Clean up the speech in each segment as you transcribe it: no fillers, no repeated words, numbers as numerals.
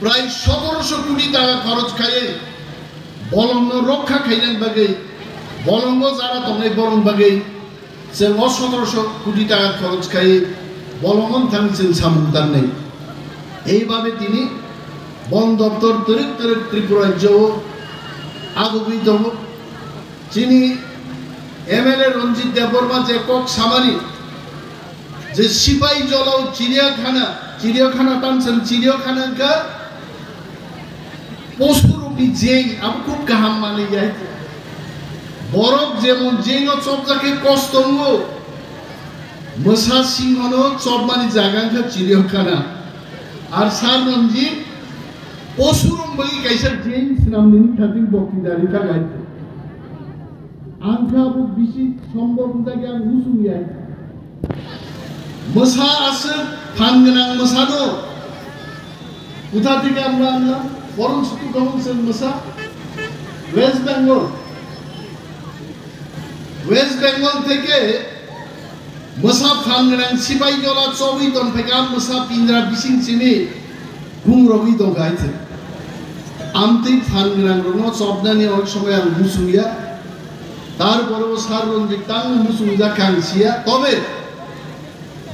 প্রায় 1700 কোটি টাকা খরচ খাইয়ে বলঙ্গ রক্ষা খাইলেন বাগে বলঙ্গ যারা তমনে বরং বাগে যে 1700 কোটি টাকা খরচ খাইয়ে বলঙ্গন থাকছেন সামুদার নেই এইভাবে তিনি বন দপ্তর তরিক তরিক ত্রিপুরা রাজ্য আগুবি দম যিনি এমএলএ রঞ্জিত দেববর্মা যে কক সামারি যে সিপাহী জলাও চিড়িয়াখানা টানছেন চিড়িয়াখানা পশুরূপী যেই আমি খুব গাহাম মানে যাইতে বরফ যেমন যেই চপজাকে কষ্টঙ্গ মশা সিংহন চপ মানে জায়গা চিড়িয়াখানা আর সার রঞ্জিত পশুরম বলি কাইসা যেই নামদিন খাতির বক্তৃতারি থাকাইতে আংখা বেশি সম্ভব থাকে আর হুসুম যাই মশা আছে ফান গোনাं মশা দো কোথা থেকে আমরা আনলাম বরং শুধু গমনছেন মশা ওয়েস্ট বেঙ্গল থেকে মশা ফান গোনাं সিপাহী জলা 24 টন থেকে মশা পিঞ্জরা বিসিং চিনি ঘুম রবি তো গাইছে আমতি ফান গোনাं রঙ সবদানি অনেক সময় আর হুসুমিয়া তারপরেও সার রঞ্জিত টাং হুসুমিয়া কাংসিয়া তবে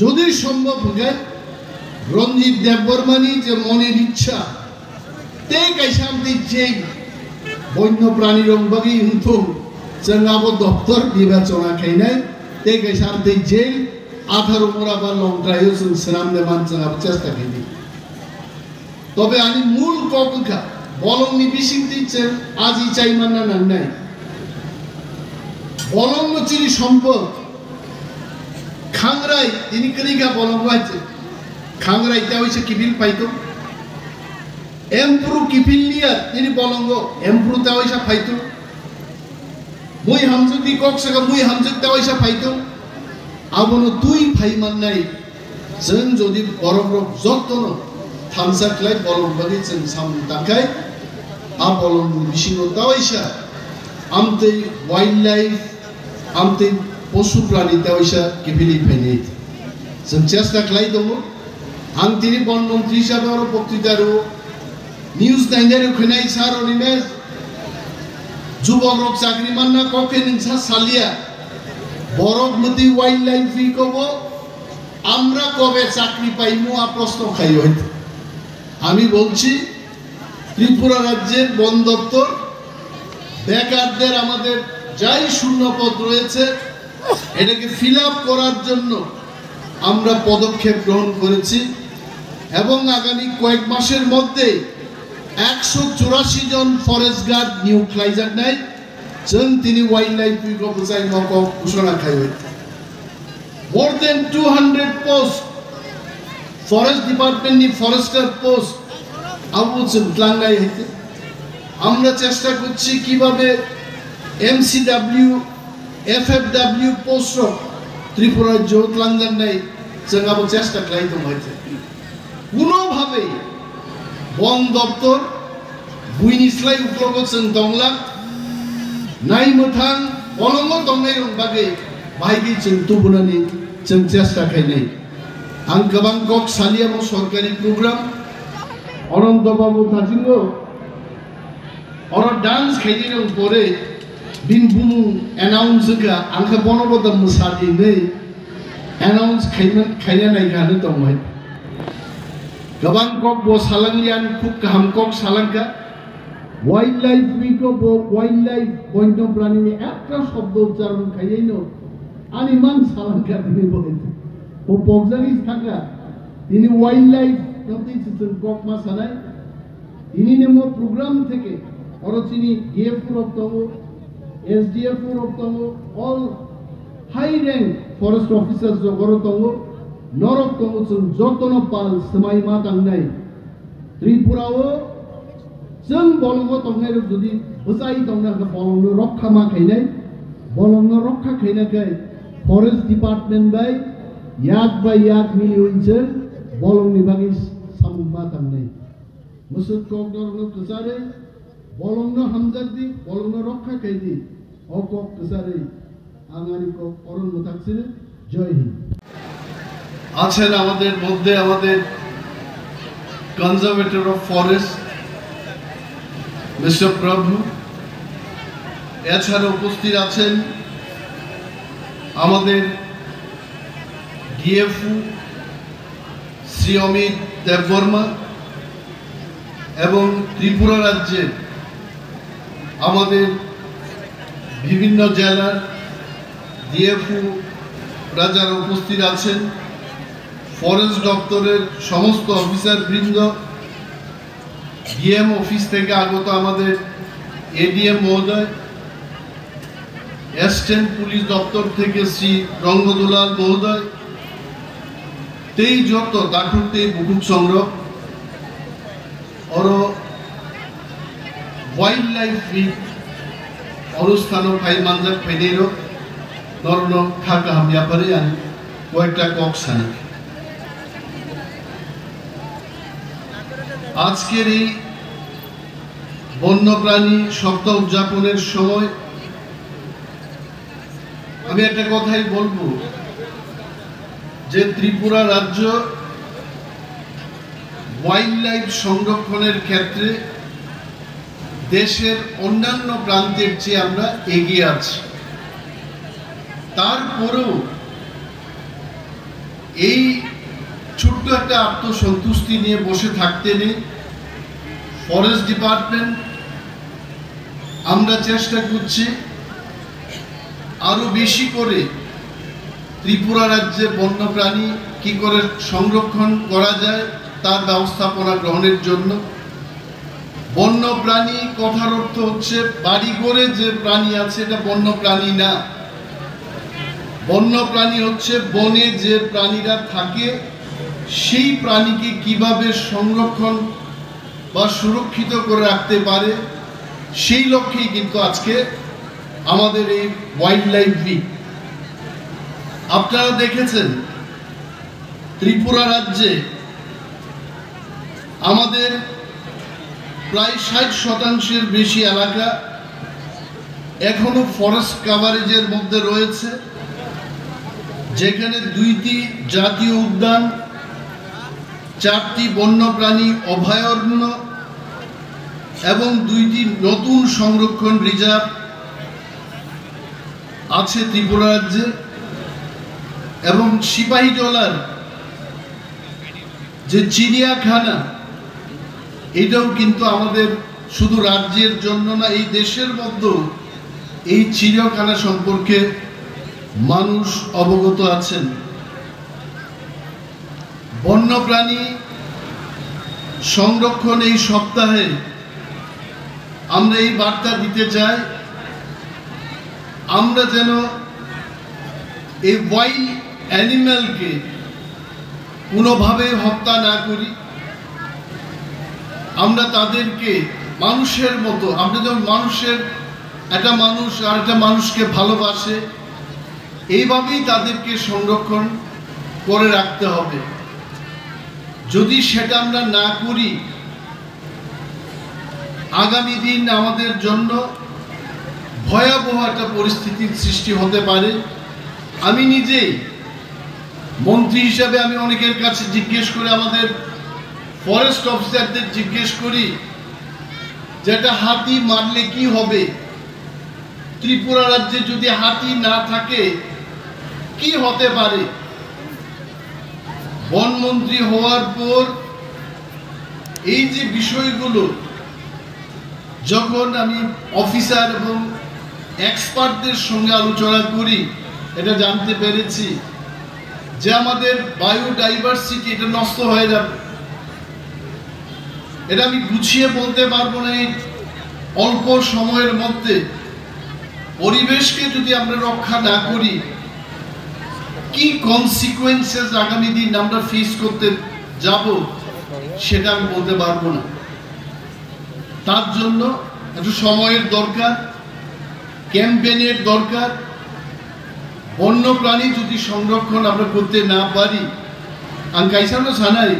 যদি সম্ভব হয় রঞ্জিত দেববর্মানি যে মনের ইচ্ছা তে কাইসামতি যে বন্য প্রাণী রংবাগি হুঁথো जोंहाबो दफ्तर বিবেচনা খাইনাই তে কাইসামতি যে 18 মোরা বা লংটাইও जों सोनामने मान जोंहाबो চেষ্টা খাইনি তবে আমি মূল কবকা বলংনি বিসিংতিছে আজি চাইমানা নাংনাই বলং চিনি সম্পদ খাংরাই তিনি করিগা বলং আছে খাংরাই তা হইছে কিবিল পাইতো এমপ্রু কিবিল নিয়া তিনি বলঙ্গ এমপ্রু তা হইছে পাইতো মুই হামজুদি ককসাগা মুই হামজুদ তা হইছে পাইতো আবনো তুই ফাইমান নাই जों যদি বরং যত্ন থামসাকলাই বলং বাদি जों সাম তাকাই আ বলং বিসিং তা হইছে আমতে ওয়াইল্ড লাইফ আমতে পশু প্রাণী তা হইছে কিবিলি ফাইনি जों চেষ্টা খাই দङ आं তিনি বনমন্ত্রী হিসাবে আরো বক্তৃতারও নিউজ নাইনারে খনাই সার অনিমেজ যুবক চাকরি মান্না ককে নিংসা সালিয়া বরফ মতি ওয়াইল্ড লাইফ ফি কব আমরা কবে চাকরি পাইমু আ প্রশ্ন খাই হইতে আমি বলছি ত্রিপুরা রাজ্যের বন দপ্তর বেকারদের আমাদের যাই শূন্য পদ রয়েছে এটাকে ফিল আপ করার জন্য আমরা পদক্ষেপ গ্রহণ করেছি এবং আগামী কয়েক মাসের মধ্যে 184 জন ফরেস্ট গার্ড নিউ ক্লাইজার নাই जों তিনি ওয়াইল্ড লাইফ উইক বুঝাই নক ঘোষণা খাই হইতে মোর দেন 200 পোস্ট ফরেস্ট ডিপার্টমেন্ট নি ফরেস্টার পোস্ট আবুচন ক্লাঙ্গাই হইতে আমরা চেষ্টা করছি কিভাবে এমসিডব্লিউ এফএফডব্লিউ পোস্ট ত্রিপুরা জোট লাঙ্গার নাই जों আবু চেষ্টা খাই তো হইতে কোনোভাবে বন দপ্তর বুইনিসলাই উপলগন দংলা নাই মথাং বলঙ্গ দংনাই রংবাগে বাইগি जों তুবুনানি जों চেষ্টা খাইনাই आं गोबां गक सालियामो सरकारि प्रग्राम अनंत बाबू थाजिंग और डांस खाइदिनो परे बिन बुनु अनाउंस का आंखा बनबद मुसादि नै अनाउंस खाइना नायगानो दंमोन गोबां कक बो सालांलियान खुब गाहाम कक सालांगा वाइल्ड लाइफ उइक बो वाइल्ड लाइफ बन्य प्राणी एकटा शब्द उच्चारण खाइनो आनि मान सालांगा दिनै बले ও পগজারিস থাকা তিনি ওয়াইল্ড লাইফ নতিছেন কক মাসানাই তিনি নেমো প্রোগ্রাম থেকে অরচিনি ডিএফ রক্তম এসডিএফ রক্তম all high rank forest officers জগরতম নরক্তম যতন পাল সমাই মা তাংনাই ত্রিপুরাও जों বলঙ্গ তংনাই যদি বুঝাই তংনা বলঙ্গ রক্ষা মা খাইনাই বলঙ্গ রক্ষা খাইনাকাই ফরেস্ট ডিপার্টমেন্ট বাই याद बाय याद मिली उनसे बोलों निभागी सामुमा तंगने मुसुद कोगनर नो कसारे बोलों नो हमजद दी बोलों नो रखा कह दी और कोग कसारे आंगारी को औरन मुताक्सिर जय हिंद আছেন আমাদের মধ্যে আমাদের কনজারভেটর অফ ফরেস্ট মিস্টার প্রভু। এছাড়া উপস্থিত আছেন আমাদের ডিএফও শ্রী অমিত দেববর্মা এবং ত্রিপুরা রাজ্যের আমাদের বিভিন্ন জেলার ডিএফও যারা উপস্থিত আছেন, ফরেস্ট দপ্তরের সমস্ত অফিসার বৃন্দ, ডিএম অফিস থেকে আগত আমাদের এডিএম মহোদয়, অ্যাসিস্ট্যান্ট পুলিশ দপ্তর থেকে শ্রী রঙ্গদুলাল মহোদয়, তেই যত দাখুতে বুকুক সংগ্রহ और वाइल्ड लाइफ वीक অনুষ্ঠান ফাই মানজাক ফেদেরো নরন খাকা হাম ব্যাপারে আন কয়েকটা কক সানি। আজকের এই বন্যপ্রাণী সপ্তাহ উদযাপনের সময় আমি একটা কথাই বলবো যে ত্রিপুরা রাজ্য ওয়াইল্ড লাইফ সংরক্ষণের ক্ষেত্রে দেশের অন্যান্য প্রান্তের চেয়ে আমরা এগিয়ে আছি। তারপরেও এই ছোট্ট একটা আত্মসন্তুষ্টি নিয়ে বসে থাকতে নেই। ফরেস্ট ডিপার্টমেন্ট আমরা চেষ্টা করছি আরো বেশি করে ত্রিপুরা রাজ্যে বন্যপ্রাণী কি করে সংরক্ষণ করা যায় তার ব্যবস্থাপনা গ্রহণের জন্য। বন্যপ্রাণী কথার অর্থ হচ্ছে বাড়িঘরে যে প্রাণী আছে এটা বন্যপ্রাণী না। বন্যপ্রাণী হচ্ছে বনে যে প্রাণীরা থাকে সেই প্রাণীকে কিভাবে সংরক্ষণ বা সুরক্ষিত করে রাখতে পারে সেই লক্ষ্যেই কিন্তু আজকে আমাদের এই ওয়াইল্ড লাইফ উইক। আপনারা দেখেছেন ত্রিপুরা রাজ্যে আমাদের প্রায় 60% বেশি এলাকা এখনো ফরেস্ট কভারেজের মধ্যে রয়েছে, যেখানে 2টি জাতীয় উদ্যান, 4টি বন্যপ্রাণী অভয়ারণ্য এবং 2টি নতুন সংরক্ষণ রিজার্ভ আছে ত্রিপুরা রাজ্যে। এবং সিপাহীজলার যে চিড়িয়াখানা এটাও কিন্তু আমাদের শুধু রাজ্যের জন্য না, এই দেশের মধ্যেও এই চিড়িয়াখানা সম্পর্কে মানুষ অবগত আছেন। বন্যপ্রাণী সংরক্ষণ এই সপ্তাহে আমরা এই বার্তা দিতে চাই, আমরা যেন এই ওয়াইল্ড অ্যানিম্যালকে কোনোভাবে হত্যা না করি। আমরা তাদেরকে মানুষের মতো, আমরা যেমন মানুষের একটা মানুষ আর একটা মানুষকে ভালোবাসে এইভাবেই তাদেরকে সংরক্ষণ করে রাখতে হবে। যদি সেটা আমরা না করি আগামী দিন আমাদের জন্য ভয়াবহ একটা পরিস্থিতির সৃষ্টি হতে পারে। আমি নিজেই মন্ত্রী হিসাবে আমি অনেকের কাছে জিজ্ঞেস করে, আমাদের ফরেস্ট অফিসারদের জিজ্ঞেস করি যেটা হাতি মারলে কি হবে, ত্রিপুরা রাজ্যে যদি হাতি না থাকে কি হতে পারে। বনমন্ত্রী হওয়ার পর এই যে বিষয়গুলো যখন আমি অফিসার এবং এক্সপার্টদের সঙ্গে আলোচনা করি, এটা জানতে পেরেছি যে আমাদের বায়োডাইভার্সিটি এটা নষ্ট হয়ে যাবে। এটা আমি গুছিয়ে বলতে পারবো না। এই অল্প সময়ের মধ্যে পরিবেশকে যদি আমরা রক্ষা না করি কি কনসিকুয়েন্সেস আগামী দিন আমরা ফেস করতে যাব সেটা আমি বলতে পারবো না। তার জন্য একটু সময়ের দরকার, ক্যাম্পেইনের দরকার। বন্যপ্রাণী যদি সংরক্ষণ আমরা করতে না পারি আং কাইসানো সানাই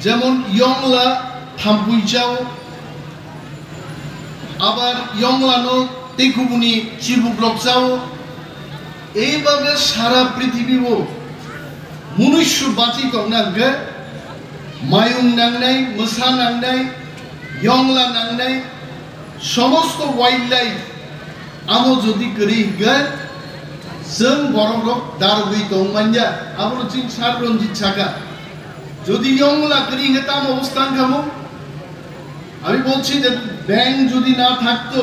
যেমন ইয়ংলা থাম্পুইচাও, আবার ইয়ংলানো তেকুবুনি চিবুকলকচাও, এইভাবে সারা পৃথিবীও মনুষ্য বাঁচি কমনাকে मायुं नांनाय मोसा नांनाय यंला नांनाय समस्त वाइल्ड लाइफ आमो जदि करि गन जों बरफ दारगै दंमान्या आमो चिं सार रंजित साका যদি ইয়ংলা করি হেতাম অবস্থান খামো আমি বলছি যে ব্যাং যদি না থাকতো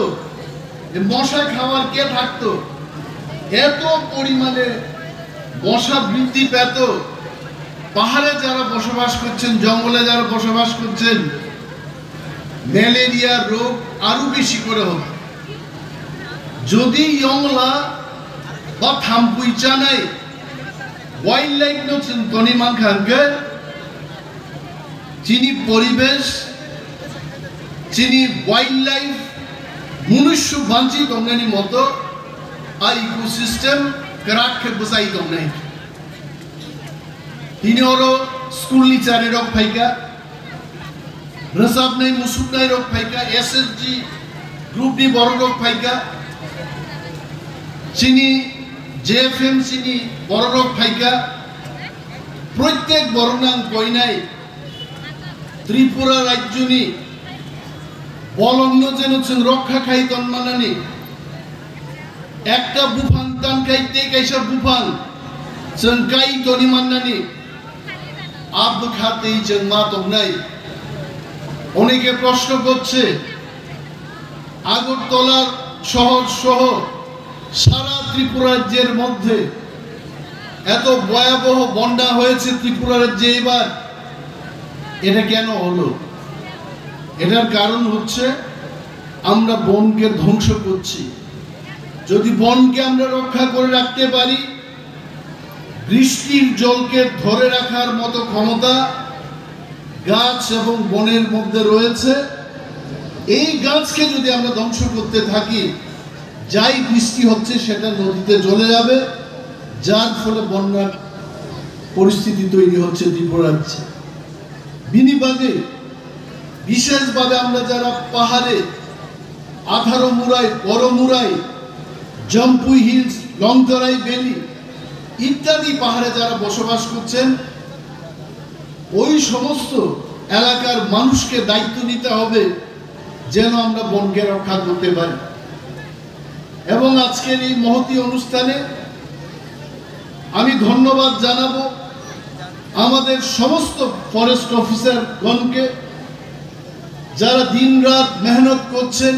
মশা খাওয়ার কে থাকতো এত পরিমাণে মশা বৃদ্ধি পেত পাহাড়ে যারা বসবাস করছেন জঙ্গলে যারা বসবাস করছেন ম্যালেরিয়া রোগ আরো বেশি করে হবে যদি ইয়ংলা বা থামপুইচা নাই ওয়াইল্ড লাইফ নছেন তনিমান খানকে চিনি পরিবেশ চিনি ওয়াইল্ড লাইফ মনুষ্য বাঞ্চি দংনানি মতো आ इकोसिस्टम कराक के बसाई दंनाय तिनि अरो स्कुल नि चारे रक फाइका रोजाबनाय मुसुरनाय रक फाइका एसएसजी ग्रुप नि बर रक फाइका चिनि जेएफएमसी नि बर रक फाइका प्रत्येक बरनां गयनाय त्रिपुरा राज्यनि बलंनो जेन जों रक्षा खाय तन्मानानि একটা বুফাং তান খাইতে কাইসা বুফাং जों কাই তনি মান্নানি আব খাতেই जों মা দংনাই অনেকে প্রশ্ন করছে আগরতলা শহর সহ সারা ত্রিপুরা রাজ্যের মধ্যে এত ভয়াবহ বন্যা হয়েছে ত্রিপুরা রাজ্যে এবার এটা কেন হলো এটার কারণ হচ্ছে আমরা বনকে ধ্বংস করছি যদি বনকে আমরা রক্ষা করে রাখতে পারি বৃষ্টির জলকে ধরে রাখার মতো ক্ষমতা গাছ এবং বনের মধ্যে রয়েছে এই গাছকে যদি আমরা ধ্বংস করতে থাকি যাই বৃষ্টি হচ্ছে সেটা নদীতে চলে যাবে যার ফলে বন্যার পরিস্থিতি তৈরি হচ্ছে ত্রিপুরা রাজ্যে বিনিবাদে বিশেষভাবে আমরা যারা পাহাড়ে 18 মুরাই বড় মুরাই জম্পুই হিলস লংতরাই ভ্যালি ইত্যাদি পাহাড়ে যারা বসবাস করছেন ওই সমস্ত এলাকার মানুষকে দায়িত্ব নিতে হবে যেন আমরা বনকে রক্ষা করতে পারি এবং আজকের এই মহতী অনুষ্ঠানে আমি ধন্যবাদ জানাবো আমাদের সমস্ত ফরেস্ট অফিসারগণকে যারা দিনরাত মেহনত করছেন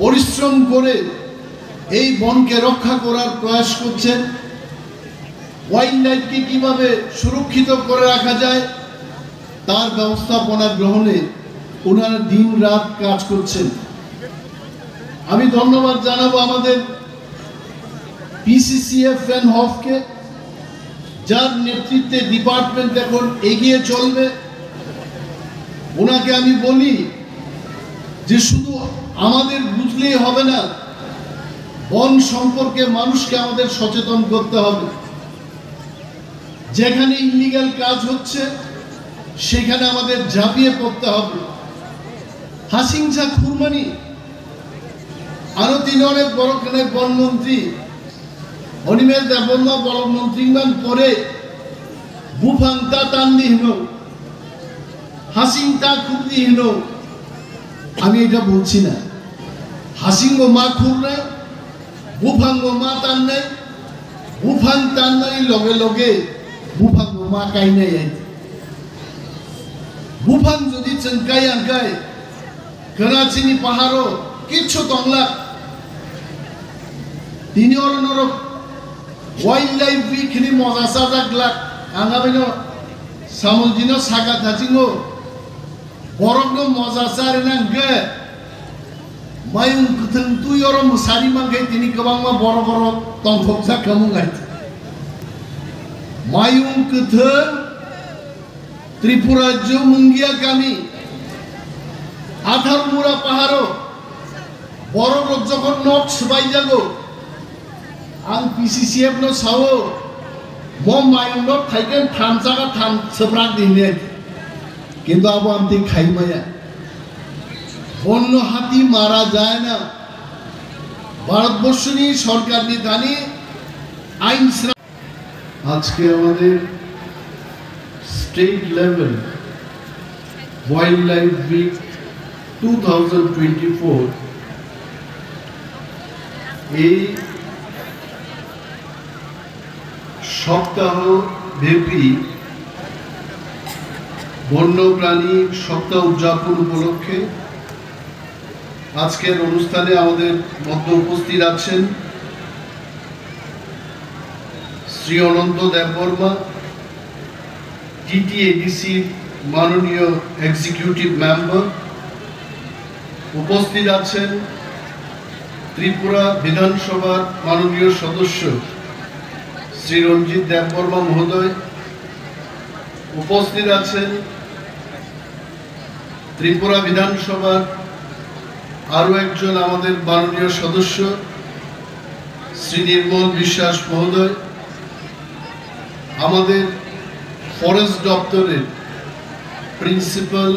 পরিশ্রম করে এই বনকে রক্ষা করার প্রয়াস করছেন ওয়াইল্ড লাইফকে কিভাবে সুরক্ষিত করে রাখা যায় তার ব্যবস্থাপনা গ্রহণে ওনারা দিন রাত কাজ করছেন আমি ধন্যবাদ জানাবো আমাদের পিসিসিএফ এন্ড হফকে যার নেতৃত্বে ডিপার্টমেন্ট এখন এগিয়ে চলবে ওনাকে আমি বলি যে শুধু আমাদের বুঝলেই হবে না বন সম্পর্কে মানুষকে আমাদের সচেতন করতে হবে যেখানে ইলিগাল কাজ হচ্ছে সেখানে আমাদের ঝাঁপিয়ে পড়তে হবে হাসিংছা খুরমানি আরো তিনি অনেক বড়খানের বনমন্ত্রী অনিমেষ দেববর্মা বনমন্ত্রী মান পরে বুফাংতা তান্দি হেন হাসিংতা খুবলি হেন আমি এটা বলছি না হাসিংগ মা খুরনা বুফাঙ্গ মা টান নাই বুফাং টাননাই লগে লগে বুফাঙ্গ মা কাই নাই বুফাং যদি চনকাই আঙ্কাই করাচিনি পাহাড়ো কিচ্ছু তংলা তিনি অরণর ওয়াইল্ড লাইফ উইকনি মজা সাজাগলা আঙ্গাবেন সামলজিন সাগা থাচিঙ্গো বরফনো মজা সারে নাঙ্গে मायुं कथं तुई और मुसारी मांगे तिनी कबांग मा बड़ बड़ तंफोक्सा कमुंगाय मायुं कथं त्रिपुरा जो मुंगिया गामी 18 मुरा पाहाड़ो बड़ रोग जखन नट सबाई जागो आं पिसिसिएफ नो सावो म मायुं नो थाइकेन थामसागा थाम सब्राक दिने किन्तु आबो आमति खाइमाया অন্য হাতি মারা যায় না ভারতবর্ষের সরকার নির্ধারিত আইন আজকে আমাদের State Level Wildlife Week 2024 এই সপ্তাহ ব্যাপী বন্যপ্রাণী সপ্তাহ উদযাপন উপলক্ষে আজকের অনুষ্ঠানে আমাদের মধ্যে উপস্থিত আছেন শ্রী অনন্ত দেববর্মা, টিটিএডিসি মাননীয় এক্সিকিউটিভ মেম্বার। উপস্থিত আছেন ত্রিপুরা বিধানসভার মাননীয় সদস্য শ্রী রঞ্জিত দেববর্মা মহোদয়। উপস্থিত আছেন ত্রিপুরা বিধানসভার আরও একজন আমাদের মাননীয় সদস্য শ্রী নির্মল বিশ্বাস মহোদয়। আমাদের ফরেস্ট দপ্তরের প্রিন্সিপাল